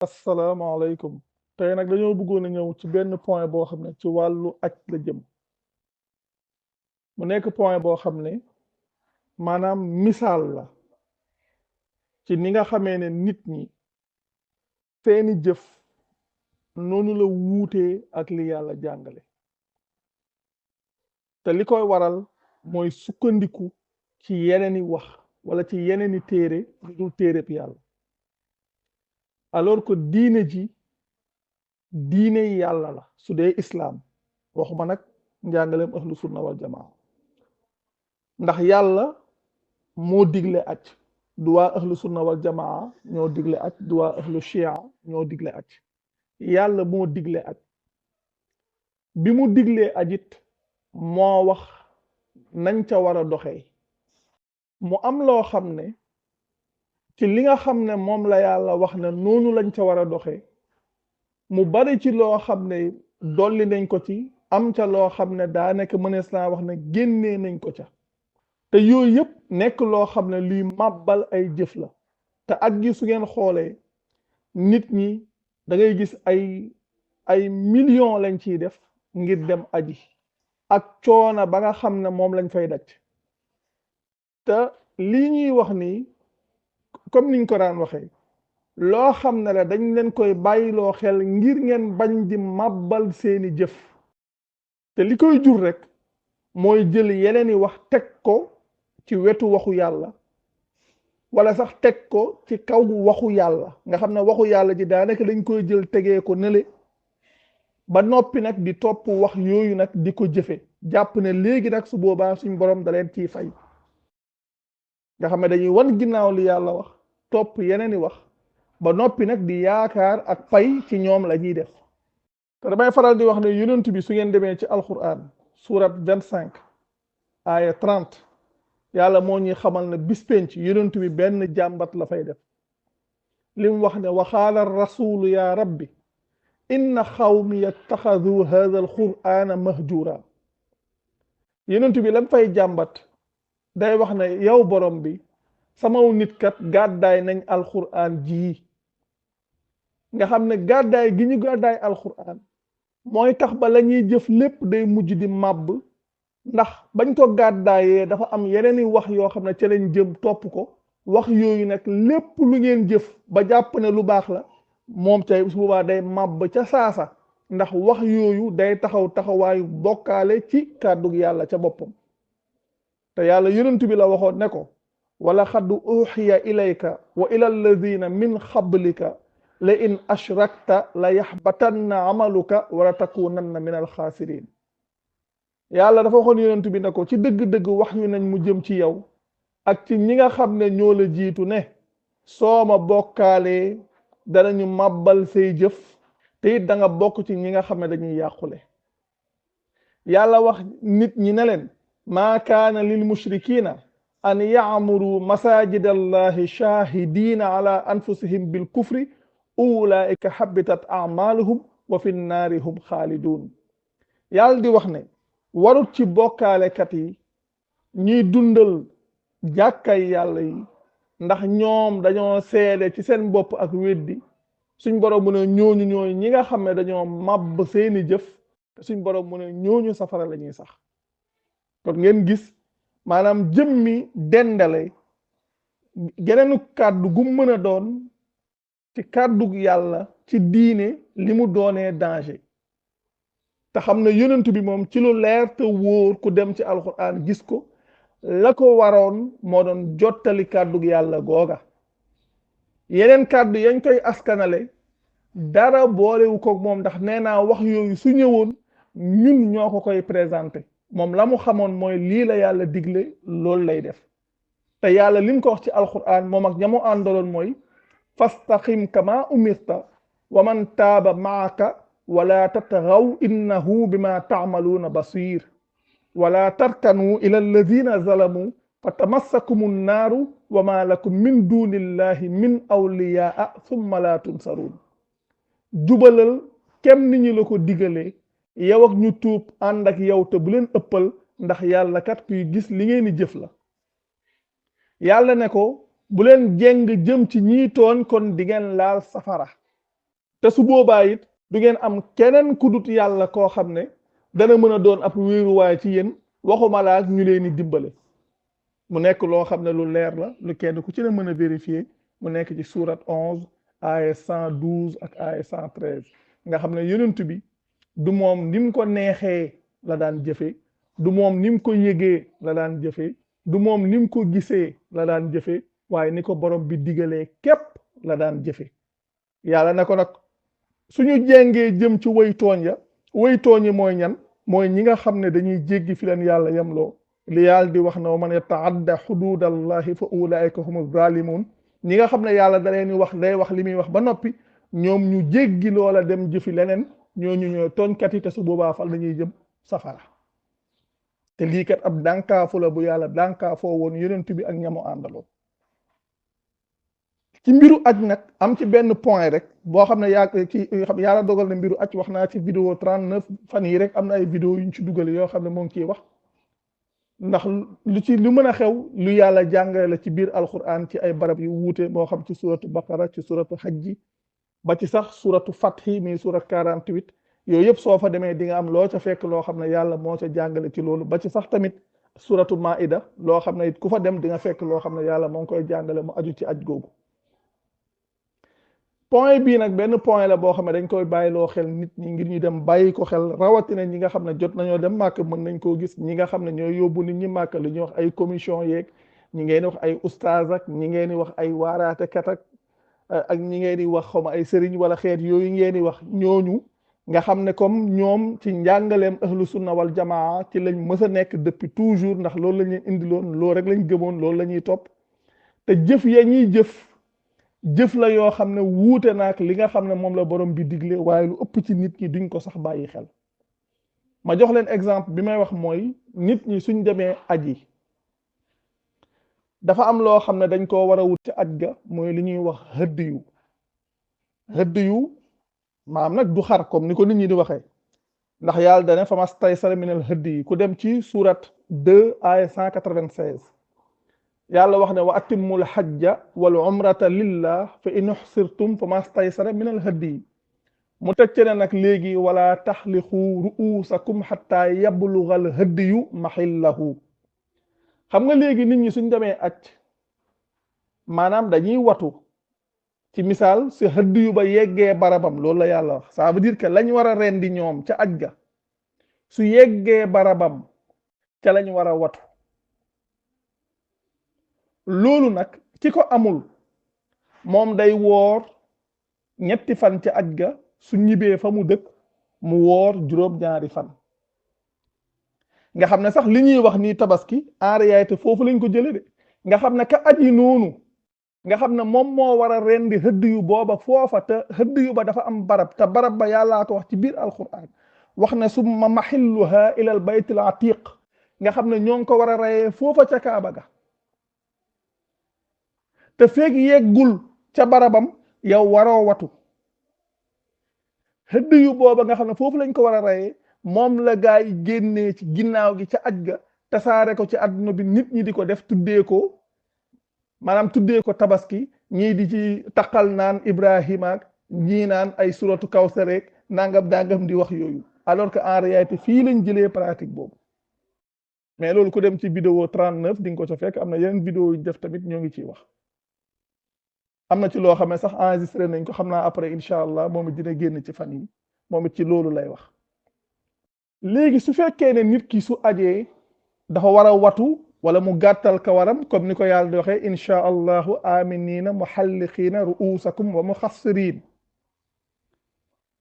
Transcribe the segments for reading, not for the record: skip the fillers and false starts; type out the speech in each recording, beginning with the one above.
asalaamaaleykum tey nag dañoo bëggoon a ñëw ci benn point boo xam ne ci wàllu aj la jëm mu nekk point boo xam ne maanaam misaal la ci ni nga xamee ne nit ñi seeni jëf noonu la wuutee ak li yàlla jàngale te li koy waral mooy sukkandiku ci yeneeni wax wala ci yeneeni téere lu dul téereb yàlla alors que diine ji diine yàlla la su dee islaam waxuma nag njàngaleem ahlu sunna wal jamaa ndax yàlla moo digle aj du waa ahlu sunna wal jamaa ñoo digle aj du waa ahlu shia ñoo digle aj yàlla moo digle aj bi mu diglee ajit moo wax nañ ca war a doxee mu am loo xam ne ci li nga xam ne moom la yàlla wax ne noonu lañ ca war a doxee mu bari ci loo xam ne dolli nañ ko ci am ca loo xam ne daa nekk mënees naa wax ne génnee nañ ko ca te yooyu yëpp nekk loo xam ne luy màbbal ay jëf la te ak gi su ngeen xoolee nit ñi da ngay gis ay millions lañ ciy def ngir dem aji ak coona ba nga xam ne moom lañ fay daj te lii ñuy wax nii comme niñ ko daan waxee loo xam ne la dañ leen koy bàyyiloo xel ngir ngeen bañ di màbbal seeni jëf te li koy jur rek mooy jël yeneeni wax teg ko ci wetu waxu yàlla wala sax teg ko ci kaw waxu yàlla nga xam ne waxu yàlla ji daanaka dañ koy jël tegee ko nële ba noppi nag di topp wax yooyu nag di ko jëfe jàpp ne léegi nag su boobaa suñ borom da leen ciy fay nga xam ne dañuy wan ginnaaw li yàlla wax topp yeneeni wax ba noppi nag di yaakaar ak pay ci ñoom la ñuy def te damay faral di wax ne yonent bi su ngeen demee ci alquran surat 25 aya 30 yàlla moo ñuy xamal ne bis penc yonent bi benn jàmbat la fay def lim wax ne waxaala rasulu ya rabbi inna xawmi yattaxadu hada alqurana mahjura yonent bi lam fay jàmbat day wax ne yow borom bi samaw nit kat gàddaay nañ alquran jii nga xam ne gàddaay gi ñu gàddaay alquran mooy tax ba la ñuy jëf lépp day mujj di màbb ndax bañ ko gàddaayee dafa am yeneeni wax yoo xam ne ca lañ jëm topp ko wax yooyu nag lépp lu ngeen jëf ba jàpp ne lu baax la moom tey su boobaa day màbb ca saasa ndax wax yooyu day taxaw taxawaayu bokkaale ci kàddug yàlla ca boppam te yàlla yonent bi la waxoon ne ko wala xad uxiya ilayka wa ila alladina min xablika la in ashrakta la yaxbatanna amaluka wala takunanna min alxaasirin yàlla dafa waxoon yonent bi ne ko ci dëgg-dëgg wax yu nañ mu jëm ci yow ak ci ñi nga xam ne ñoo la jiitu ne soo ma bokkaalee danañu màbbal say jëf te it da nga bokk ci ñi nga xam ne dañuy yàqule yàlla wax nit ñi ne leen maa kaana lil mushrikina an yaamuru masajid allahi shahidina ala anfusihim bil kufri ulaika habitat amaluhum wa fi nnaari hum xaalidun yàlla di wax ne warut ci bokkaalekat yi ñuy dundal jàkkay yàlla yi ndax ñoom dañoo seede ci seen bopp ak weddi suñ borom mu ne ñooñu ñooy ñi nga xam ne dañoo màbb seeni jëf te suñ borom mu ne ñooñu safara la ñuy sax kon ngeen gis maanaam jëmmi dendale geneenu kàddu gu mën a doon ci kàddu yàlla ci diine li mu doonee danger te xam ne yonent bi moom ci lu leer te wóor ku dem ci alquran gis ko la ko waroon moo doon jottali kàddu yàlla googa yeneen kàddu yañ koy askanale dara boolewu ko moom ndax nee naa wax yooyu su ñëwoon ñun ñoo ko koy présenté moom la mu xamoon mooy lii la yàlla digle loolu lay def te yàlla lim ko wax ci alquran moom ak ñamu àndaloon mooy fastaqim kama umirta wa man taaba maaka wala tatagaw innahu bima taamaluuna basir wala tarkanu ila alladina zalamu fa tamassakumu nnaaru wa ma lakum min dunillahi min awliyaa thumma la tunsaruun jubalal kem ni ñu la ko digalee yow ak ñu tuub ànd ak yow te bu leen ëppal ndax yàlla kat kuy gis li ngeen di jëf la yàlla ne ko bu leen jeng jëm ci ñii tooñ kon di ngeen laal safara te su boobaa it du ngeen am keneen ku dut yàlla koo xam ne dana mën a doon ab wéeruwaay ci yéen waxuma laa ñu leen di dimbale. mu nekk loo xam ne lu leer la lu kenn ku ci ne mën a vérifier mu nekk ci sourate 11 aya 112 ak aya 113 nga xam ne yonent bi du moom ni mu ko neexee la daan jëfe du moom ni mu ko yëgee la daan jëfe du moom ni mu ko gisee la daan jëfe waaye ni ko borom bi digalee képp la daan jëfe yàlla ne ko nag suñu jéngee jëm ci way tooñ ya way tooñ yi mooy ñan mooy ñi nga xam ne dañuy jéggi fi leen yàlla yemloo li yàlla di wax na wa man yataadda xuduudallahi fa ulaika humu zalimun ñi nga xam ne yàlla da leen wax day wax li muy wax ba noppi ñoom ñu jéggi loola dem jëfi leneen ñooñu ñooy tooñkat yi te su boobaa fal dañuy jëm safara te lii kat ab dànkaafu la bu yàlla dànkaafoo woon yonent bi ak ñamu àndaloo ci mbiru aj nag am ci benn point rek boo xam ne yàlla dogal na mbiru aj wax naa ci vidéo 39 fan yi rek am na ay vidéo yu ñu ci dugal yoo xam ne moo ngi ciy wax ndax lu mën a xew lu yàlla jàngale la ci biir alquran ci ay barab yu wuute moo xam ci suratu baqara ci suratu hajji ba ci sax suratu fathi mi surat 48 yooyu yëpp soo fa demee di nga am loo ca fekk loo xam ne yàlla moo ca jàngale ci loolu ba ci sax tamit suratu maida loo xam ne it ku fa dem di nga fekk loo xam ne yàlla moo ngi koy jàngale mu aju ci aj googu point bii nag benn point la boo xam ne dañ koy bàyyiloo xel nit ñi ngir ñu dem bàyyi ko xel rawatina ñi nga xam ne jot nañoo dem màkk mën nañ koo gis ñi nga xam ne ñooy yóbbu nit ñi màkk li ñuy wax ay commission yeeg ñi ngeen di wax ay oustaz ak ñi ngeen di wax ay waaraatekat ak ñi ngeen di wax xawma ay sëriñ wala xeet yooyu ngeen di wax ñooñu nga xam ne comme ñoom ci njàngaleem ahlu sunna wal jamaa ci lañ mës a nekk depuis toujours ndax loolu lañ leen indiloon loolu rek lañ gëmoon loolu la ñuy topp te jëf ya ñuy jëf la yoo xam ne wuute naak li nga xam ne moom la borom bi digle waaye lu ëpp ci nit ñi duñ ko sax bàyyi xel ma jox leen exemple bi may wax mooy nit ñi suñ demee aji dafa am loo xam ne dañ koo war a wut ci aj ga mooy li ñuy wax hëdd yu maam nag du xar comme ni ko nit ñi di waxee ndax yàlla dane fa mastaysara minal hëdd yi ku dem ci surat 2 aya 196 yàlla wax ne wa atimmul hajja wal umrata lillah fa in uxsirtum fa mastaysara minal hëdd yi mu teg ci ne nag léegi wala taxliqu ruusakum xatta yablugal hëddiyu maxillahu xam nga léegi nit ñi suñ demee aj maanaam dañuy watu ci misaal si hëddiyu ba yeggee barabam loolu la yàlla wax ça veut dire que lañ war a rendi ñoom ca aj ga su yeggee barabam ca lañ war a watu loolu nag ki ko amul moom day woor ñetti fan ca aj ga su ñibee fa mu dëkk mu woor juróom-ñaari fan nga xam ne sax li ñuy wax nii tabaski en réalité foofu lañ ko jële de nga xam ne ka aji noonu nga xam ne moom moo war a rendi hëdd yu booba foofa te hëdd yu ba dafa am barab te barab ba yàllaa ko wax ci biir alquran wax ne summa mahilluha ila al bayt al atiq nga xam ne ñoo ngi ko war a reyee foofa ca kaaba ga te feeg yeggul ca barabam yow waroo watu hëdd yu booba nga xam ne foofu lañ ko war a reyee moom la gaa yi génnee ci ginnaaw gi ca aj ga tasaare ko ci àdduna bi nit ñi di ko def tuddee ko maanaam tuddee ko tabaski ñii di ci taqal naan Ibrahima ak ñii naan ay suratu kawsareek nangam dangam di wax yooyu alors que en réalité fii lañ jëlee pratique boobu mais loolu ku dem ci vidéo 39 di nga ko ca fekk am na yeneen vidéo yu def tamit ñoo ngi ciy wax am na ci loo xam ne sax enregistré nañ ko xam naa après incha allah moom it dina génn ci fan yi moom it ci loolu lay wax léegi su fekkee ne nit ki su ajee dafa war a watu wala mu gàttal kawaram comme ni ko yàlla di waxee incha allahu aminina muhalliqiina ruusakum wa muxassiriin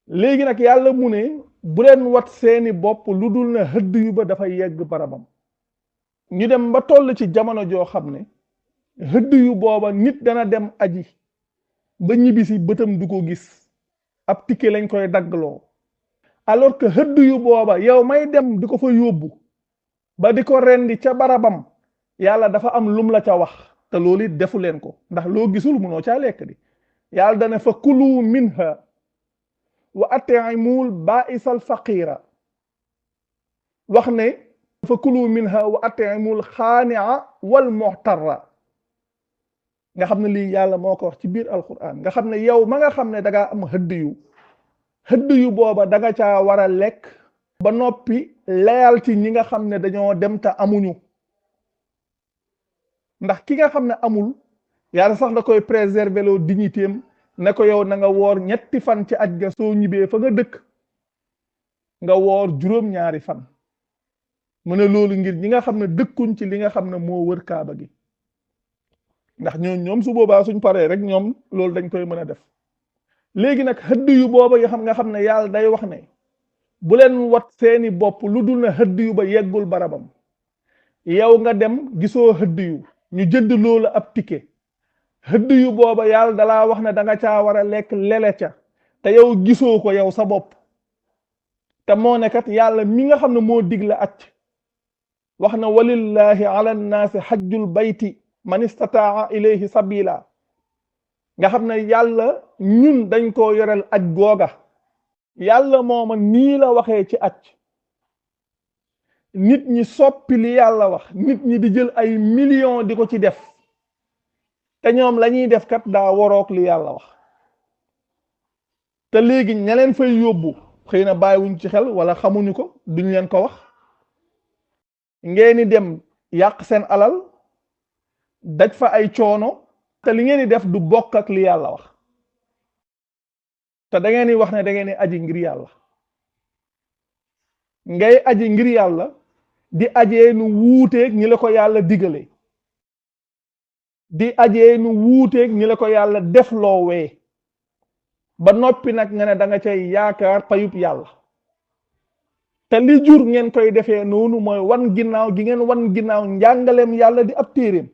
léegi nag yàlla mu ne bu leen wat seeni bopp lu dul na hëdd yu ba dafa yegg barabam ñu dem ba toll ci jamono joo xam ne hëdd yu booba nit dana dem aji ba ñibbisi bëtam du ko gis ab ticket lañ koy daggloo alors que hëdd yu booba yow may dem di ko fa yóbbu ba di ko rendi ca barabam yàlla dafa am lum la ca wax te loolu it defu leen ko ndax loo gisul munoo caa lekk di yàlla dana fa kulu minha wa atimul baisal faqira wax ne fa kulu minha wa atimul xaania wal muxtarra nga xam ne lii yàlla moo ko wax ci biir alquran nga xam ne yow ma nga xam ne dangaa am hëdd yu xëdd yu booba da nga caa war a lekk ba noppi leyal ci ñi nga xam ne dañoo dem te amuñu. ndax ki nga xam ne amul yàlla sax da koy préserver loo dignité am ne ko yow na nga woor ñetti fan ci aj ga soo ñibbee fa nga dëkk nga woor juróom-ñaari fan mu ne loolu ngir ñi nga xam ne dëkkuñ ci li nga xam ne moo wër kaaba gi ndax ñoom su boobaa suñ paree rek ñoom loolu dañ koy mën a def. léegi nag xëdd yu booba yoo xam nga xam ne yàlla day wax ne bu leen wat seeni bopp lu dul na xëdd yu ba yeggul barabam yow nga dem gisoo xëdd yu ñu jënd loolu ab ticket xëdd yu booba yàlla dalaa wax ne da nga caa war a lekk lele ca te yow gisoo ko yow sa bopp te moo ne kat yàlla mi nga xam ne moo digle acc wax na walillahi ala nnaasi xajjul bayti man istataa ilayhi sabila nga xam ne yàlla ñun dañ koo yorel aj googa yàlla mooma nii la waxee ci aj nit ñi soppi li yàlla wax nit ñi di jël ay millions di ko ci def te ñoom la ñuy def kat daa waroog li yàlla wax te léegi ña leen fay yóbbu xëy na bàyyiwuñ ci xel wala xamuñu ko duñ leen ko wax ngeeni dem yàq seen alal daj fa ay coono te li ngeen di def du bokk ak li yàlla wax te da ngeen di wax ne da ngeen di aji ngir yàlla ngay aji ngir yàlla di ajee nu wuuteeg ñi la ko yàlla digale di ajee nu wuuteeg ñi la ko yàlla def loowee ba noppi nag nga ne da nga cay yaakaar payub yàlla te li jur ngeen koy defee noonu mooy wan ginnaaw gi ngeen wan ginnaaw njàngaleem yàlla di ab téeréem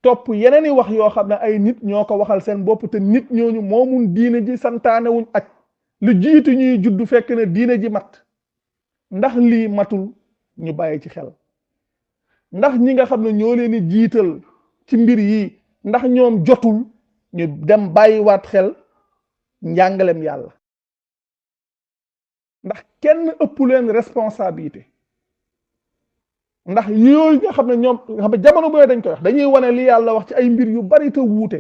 topp yeneen i wax yoo xam ne ay nit ñoo ko waxal seen bopp te nit ñooñu moomun diine ji santaane wuñ aj lu jiitu ñuy juddu fekk ne diine ji mat ndax lii matul ñu bàyyi ci xel ndax ñi nga xam ne ñoo leen di jiital ci mbir yi ndax ñoom jotul ñu dem bàyyiwaat xel njàngalem yàlla ndax kenn ëpp leen responsabilité ndax yooyu nga xam ne ñoom xam ne jamono booy dañ koy wax dañuy wane li yàlla wax ci ay mbir yu bari te wuute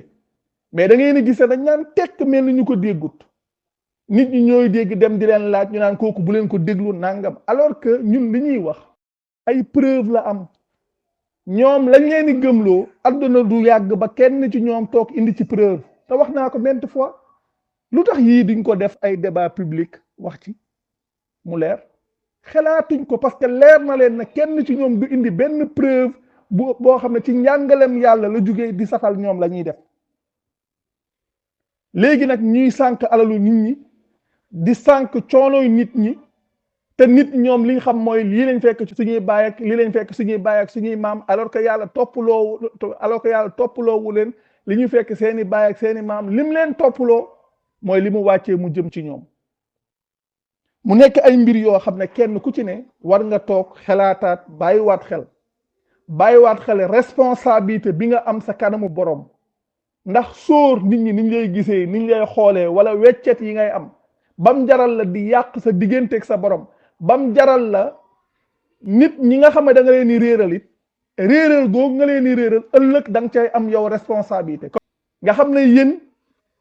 mais da ngeen di gis dañ naan tekk mel ni ñu ko déggut nit ñi ñooy dégg dem di leen laaj ñu naan kooku bu leen ko déglu nangam alors que ñun li ñuy wax ay preuve la am ñoom lañ leen di gëmloo àdduna du yàgg ba kenn ci ñoom toog indi ci preuve te wax naa ko maintes fois lu tax yii duñ ko def ay débat public wax ci mu leer xalaatuñ ko parce que leer na leen na kenn ci ñoom du indi benn preuve boo xam ne ci njàngalem yàlla la jógee di saxal ñoom la ñuy def léegi nag ñuy sànq alalu nit ñi di sànq coonoy nit ñi te nit ñoom li nga xam mooy lii lañ fekk ci suñuy baay ak lii lañ fekk suñuy baay ak suñuy maam alors que yàlla toppaloowu leen li ñu fekk seeni baay ak seeni maam lim leen toppaloo mooy li mu wàccee mu jëm ci ñoom mu nekk ay mbir yoo xam ne kenn ku ci ne war nga toog xelaataat bàyyiwaat xel responsabilité bi nga am sa kanamu borom ndax sóor nit ñi niñ lay gisee niñ lay xoolee wala weccet yi ngay am bam jaral la di yàq sa digganteeg sa borom bam jaral la nit ñi nga xam ne da nga leen di réeral it réeral googu nga leen di réeral ëllëg da nga cay am yow responsabilité nga xam ne yéen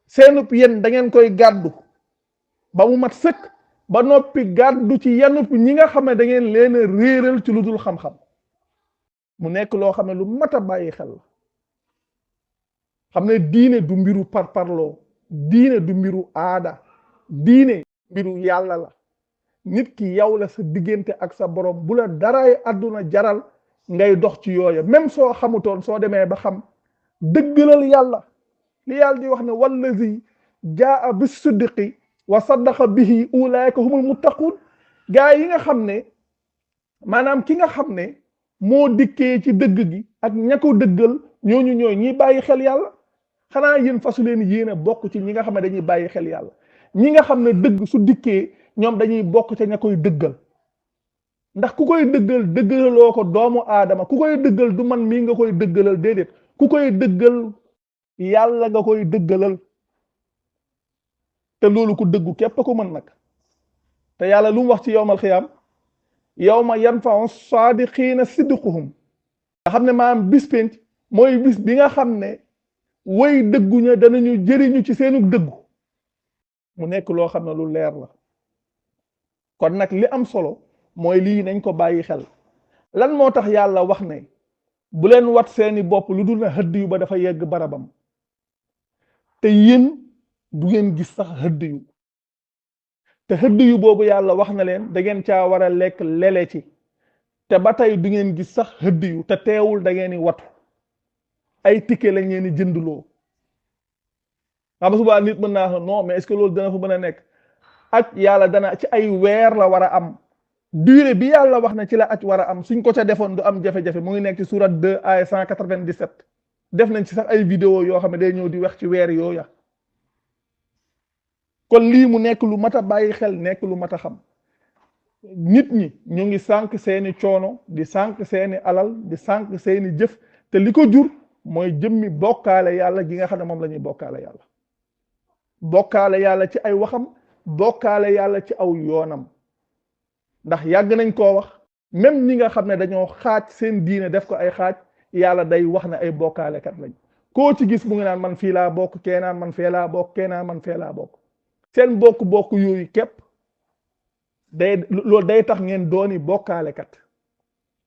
seenub yéen da ngeen koy gàddu ba mu mat sëkk ba noppi gàddu ci yenub ñi nga xam ne da ngeen leen a réeral ci lu dul xam-xam mu nekk loo xam ne lu mat a bàyyi xel la xam ne diine du mbiru parparloo diine du mbiru aada diine mbiru yàlla la nit ki yow la sa diggante ak sa borom bu la daraay àdduna jaral ngay dox ci yooya même soo xamutoon soo demee ba xam dëggalal yàlla li yàlla di wax ne wallazi jaa bis siddiqi wa saddaqa bihi ulaika humul muttaqun gaa yi nga xam ne maanaam ki nga xam ne moo dikkee ci dëgg gi ak ña ko dëggal ñooñu ñooy ñiy bàyyi xel yàlla xanaa yéen fasu leen yéene bokk ci ñi nga xam ne dañuy bàyyi xel yàlla ñi nga xam ne dëgg su dikkee ñoom dañuy bokk ca ña koy dëggal ndax ku koy dëggal dëggaloo ko doomu aadama ku koy dëggal du man mii nga koy dëggalal déedéet ku koy dëggal yàlla nga koy dëggalal te loolu ku dëggu képp ko mën nag te yàlla lu mu wax ci yowmal xiyaam yawma yanfa'u saadiqiina sidquhum nga xam ne maanaam bis penc mooy bis bi nga xam ne way dëgguña danañu jëriñu ci seenu dëggu mu nekk loo xam ne lu leer la kon nag li am solo mooy lii nañ ko bàyyi xel lan moo tax yàlla wax ne bu leen wat seeni bopp lu dul na hëdd yu ba dafa yegg barabam te yéen du ngeen gis sax hëdd yu te hëdd yu boobu yàlla wax na leen da ngeen caa war a lekk lele ci te ba tey du ngeen gis sax hëdd yu te teewul da ngeen di watu ay ticket lañ leen di jëndloo xam nga subaa nit mën naa xam non mais est-ce que loolu dana fa mën a nekk aj yàlla dana ci ay weer la war a am durée bi yàlla wax na ci la aj war a am suñ ko ca defoon du am jafe-jafe mu ngi nekk ci surat 2 ay 197 def nañ ci sax ay vidéo yoo xam ne day ñëw di wax ci weer yooya kon lii mu nekk lu mat a bàyyi xel nekk lu mat a xam nit ñi ñu ngi sànq seeni coono di sànq seeni alal di sànq seeni jëf te li ko jur mooy jëmmi bokkaale yàlla gi nga xam ne moom la ñuy bokkaale yàlla ci ay waxam bokkaale yàlla ci aw yoonam ndax yàgg nañ koo wax même ñi nga xam ne dañoo xaaj seen diine def ko ay xaaj yàlla day wax ne ay bokkaalekat lañ koo ci gis mu ngi naan man fii laa bokk kee naan man fee laa bokk kee naan man fee laa bokk seen bokk yooyu képp loolu day tax ngeen dooni bokkaalekat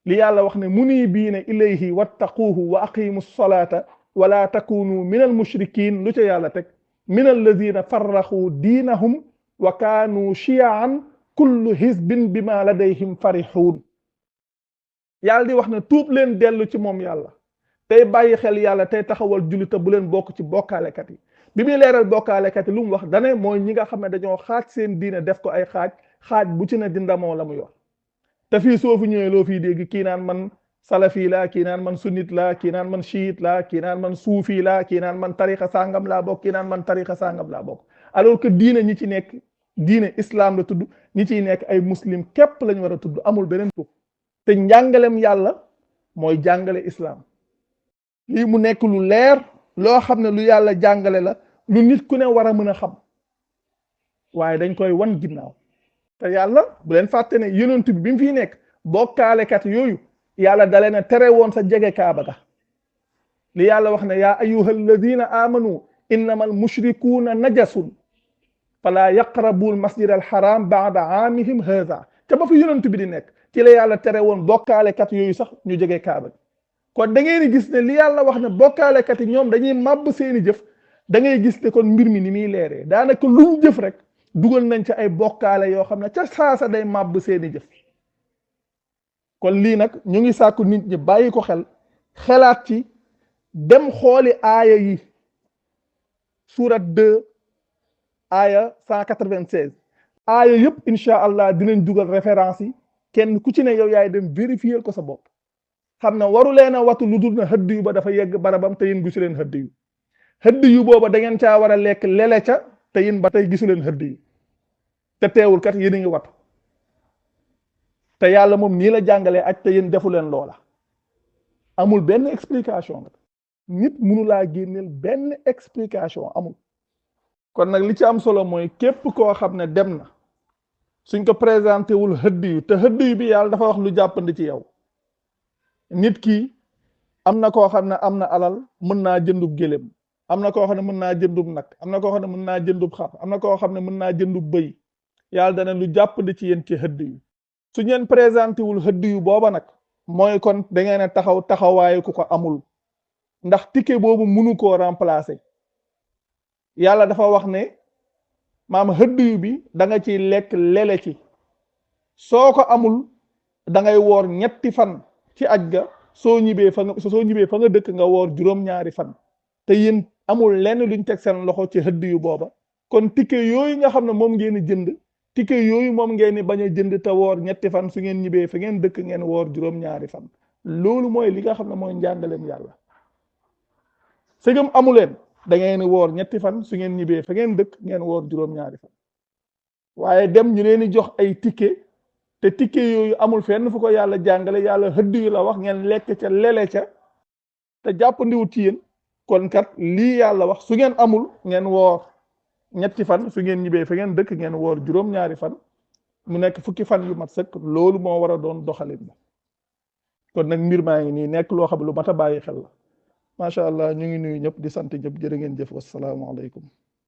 li yàlla wax ne muniibiina ilayhi wattaquuhu wa aqimu salaata wala takunu min al mushrikin lu ca yàlla teg min alladina farraxu diinahum wa kaanu shiyaan kullu hizbin bima ladayhim farixuun yàlla di wax ne tuub leen dellu ci moom yàlla tey bàyyi xel yàlla tey taxawal julli te bu leen bokk ci bokkaalekat yi bi muy leeral bokkaalekat yi lu mu wax dane mooy ñi nga xam ne dañoo xaaj seen diine def ko ay xaaj bu ci ne di ndamoo la mu yor te fii soo fi ñëwee loo fii dégg kii naan man salafi laa kii naan man sunnit laa kii naan man chiite laa kii naan man suufi laa kii naan man tarixa sàngam laa bokk kii naan man tarixa sàngam laa bokk alors que diine ñi ci nekk diine islam la tudd ñi ciy nekk ay muslim képp lañ war a tudd amul beneen tur te njàngalem yàlla mooy jàngale islam lii mu nekk lu leer loo xam ne lu yàlla jàngale la lu nit ku ne war a mën a xam waaye dañ koy wan ginnaaw te yàlla bu leen fàtte ne yonent bi mu fiy nekk bokkaalekat yooyu yàlla dalee na tere woon sa jege kaaba ga li yàlla wax ne yaa ayuha alladina amanu innama al mushrikuuna najasun fala yaqrabu al masjid al haram baada aamihim haza te ba fi yonent bi di nekk ci la yàlla tere woon bokkaalekat yooyu sax ñu jege kaaba gi kon da ngeen di gis ne li yàlla wax ne bokkaalekat yi ñoom dañuy màbb seeni jëf da ngay gis ne kon mbir mi ni muy leeree daanaka luñ jëf rek dugal nañ ci ay bokkaale yoo xam ne ca saasa day màbb seeni jëf kon lii nag ñu ngi sàkku nit ñi bàyyi ko xelaat ci dem xooli aaya yi surat 2 aaya 196 aaya yëpp incha allah dinañ dugal référence yi kenn ku ci ne yow yaay dem vérifier ko sa bopp xam ne waru leen a watu lu dul na hëdd yu ba dafa yegg barabam te yéen gisu leen hëdd yu booba da ngeen caa war a lekk lele ca te yéen ba tey gisu leen hëdd yu te teewul kat yéen a ngi watu te yàlla moom nii la jàngalee aj te yéen defu leen loola amul benn explication nag nit mënu laa génneel benn explication amul kon nag li ci am solo mooy képp koo xam ne dem na suñ ko présenté wul hëdd yu te hëdd yu bi yàlla dafa wax lu jàppandi ci yow nit ki am na koo xam ne am na alal mën naa jëndub gélém am na koo xam ne mën naa jëndub nag am na koo xam ne mën naa jëndub xar am na koo xam ne mën naa jëndub bëy yàlla dana lu jàppandi ci yéen ci hëdd yu su ngeen présenté wul hëdd yu booba nag mooy kon da ngeen a taxawaayu ku ko amul ndax ticket boobu mënu koo remplacer yàlla dafa wax ne maam hëdd yu bi da nga ciy lekk lele ci soo ko amul da ngay woor ñetti fan ci aj ga soo ñibbee fa nga dëkk nga woor juróom-ñaari fan te yéen amul lenn luñ teg seen loxo ci hëdd yu booba kon ticket yooyu nga xam ne moom ngeen di jënd ticket yooyu moom ngeen ni bañ a jënd te woor ñetti fan su ngeen ñibbee fa ngeen dëkk ngeen woor juróom-ñaari fan loolu mooy li nga xam ne mooy njàngaleem yàlla sëgam amuleen da ngeen woor ñetti fan su ngeen ñibbee fa ngeen dëkk ngeen woor juróom-ñaari fan waaye dem ñu leen di jox ay ticket te ticket yooyu amul fenn fu ko yàlla jàngale yàlla hëdd yu la wax ngeen lekk ca lele ca te jàppandiwut ci yéen kon kat lii yàlla wax su ngeen amul ngeen woor ñetti fan su ngeen ñibbee fa ngeen dëkk ngeen woor juróom-ñaari fan mu nekk fukki fan yu mat sëkk loolu moo war a doon doxalin ba kon nag mbir maa ngi nii nekk loo xam lu mat a bàyyi xel la macha allah ñu ngi nuyu ñëpp di sant ñëpp jërë ngeen jëf wassalaamu aleykum